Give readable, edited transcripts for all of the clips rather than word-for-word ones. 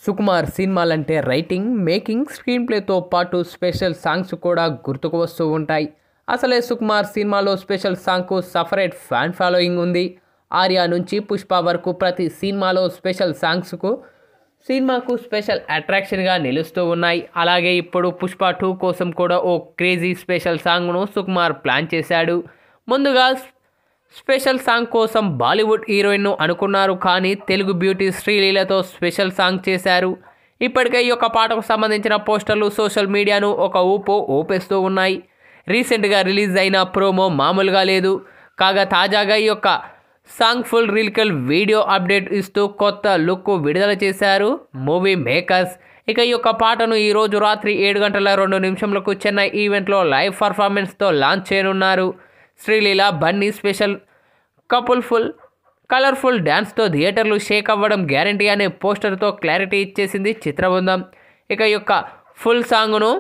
సుకుమార్ సినిమాలంటే writing, making, screen ప్లేతో పాటు special songs కూడా గుర్తుకు వస్తూ ఉంటాయి. అసలే సుకుమార్ సినిమాలో స్పెషల్ సాంగ్కు సపరేట్ ఫ్యాన్ ఫాలోయింగ్ ఉంది. ఆర్య నుంచి పుష్ప వరకు ప్రతి సినిమాలో స్పెషల్ సాంగ్స్కు సినిమాకు స్పెషల్ అట్రాక్షన్గా నిలుస్తూ ఉన్నాయి. అలాగే ఇప్పుడు పుష్ప 2 కోసం కూడా ఓ క్రేజీ స్పెషల్ సాంగ్ను సుకుమార్ ప్లాన్ చేశాడు. ముందుగా స్పెషల్ సాంగ్ కోసం బాలీవుడ్ హీరోయిన్ను అనుకున్నారు, కానీ తెలుగు బ్యూటీ శ్రీలీలతో స్పెషల్ సాంగ్ చేశారు. ఇప్పటికే ఈ యొక్క పాటకు సంబంధించిన పోస్టర్లు సోషల్ మీడియాను ఒక ఊపేస్తూ ఉన్నాయి. రీసెంట్గా రిలీజ్ అయిన ప్రోమో మామూలుగా లేదు. కాగా తాజాగా ఈ యొక్క song full lyrical video update ఇస్తూ కొత్త లుక్ విడుదల చేశారు మూవీ మేకర్స్. ఇక ఈ యొక్క పాటను ఈరోజు రాత్రి 7:02 చెన్నై ఈవెంట్లో లైవ్ పర్ఫార్మెన్స్తో లాంచ్ చేయనున్నారు. శ్రీలీల, బన్నీ స్పెషల్ కలర్ఫుల్ డ్యాన్స్తో థియేటర్లు షేక్ అవ్వడం గ్యారంటీ అనే పోస్టర్తో క్లారిటీ ఇచ్చేసింది చిత్రబృందం. ఇక ఈ యొక్క ఫుల్ సాంగ్ను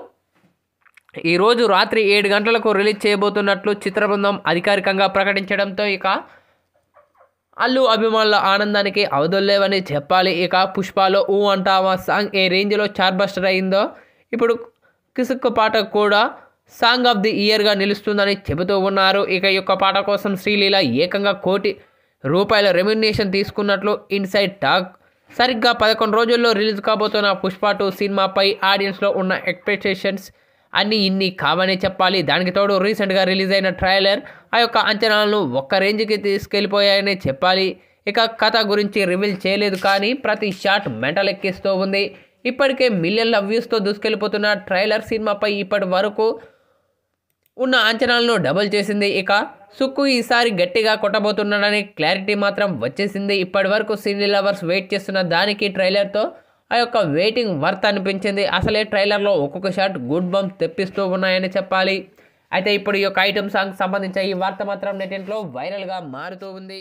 ఈరోజు రాత్రి 7 గంటలకు రిలీజ్ చేయబోతున్నట్లు చిత్రబృందం అధికారికంగా ప్రకటించడంతో ఇక అల్లు అభిమానుల ఆనందానికి అవధుల్లేవని చెప్పాలి. ఇక పుష్పలో ఊ అంటావా సాంగ్ ఏ రేంజ్లో చార్బస్టర్ అయిందో ఇప్పుడు కిసుక్ పాట కూడా సాంగ్ ఆఫ్ ది ఇయర్గా నిలుస్తుందని చెబుతూ ఉన్నారు. ఇక ఈ యొక్క పాట కోసం శ్రీలీల ఏకంగా ₹1 కోటి రెమ్యునరేషన్ తీసుకున్నట్లు ఇన్సైడ్ టాక్. సరిగ్గా 11 రోజుల్లో రిలీజ్ కాబోతున్న పుష్ప 2 సినిమాపై ఆడియన్స్లో ఉన్న ఎక్స్పెక్టేషన్స్ అన్నీ ఇన్ని కావనే చెప్పాలి. దానికి తోడు రీసెంట్గా రిలీజ్ అయిన ట్రైలర్ ఆ యొక్క అంచనాలను ఒక్క రేంజ్కి తీసుకెళ్ళిపోయాయనే చెప్పాలి. ఇక కథ గురించి రివీల్ చేయలేదు, కానీ ప్రతి షాట్ మెంటల్ ఎక్కిస్తూ ఉంది. ఇప్పటికే మిలియన్ల వ్యూస్తో దూసుకెళ్ళిపోతున్న ట్రైలర్ సినిమాపై ఇప్పటి వరకు ఉన్న అంచనాలను డబుల్ చేసింది. ఇక సుక్కు ఈసారి గట్టిగా కొట్టబోతున్నాడని క్లారిటీ మాత్రం వచ్చేసింది. ఇప్పటి వరకు సినీ లవర్స్ వెయిట్ చేస్తున్న దానికి ట్రైలర్తో ఆ యొక్క వెయిటింగ్ వర్త్ అనిపించింది. అసలే ట్రైలర్లో ఒక్కొక్క షాట్ గుడ్ బంప్ తెప్పిస్తూ ఉన్నాయని చెప్పాలి. అయితే ఇప్పుడు ఈ యొక్క ఐటమ్ సాంగ్ సంబంధించిన ఈ వార్త మాత్రం నెటింట్లో వైరల్గా మారుతూ ఉంది.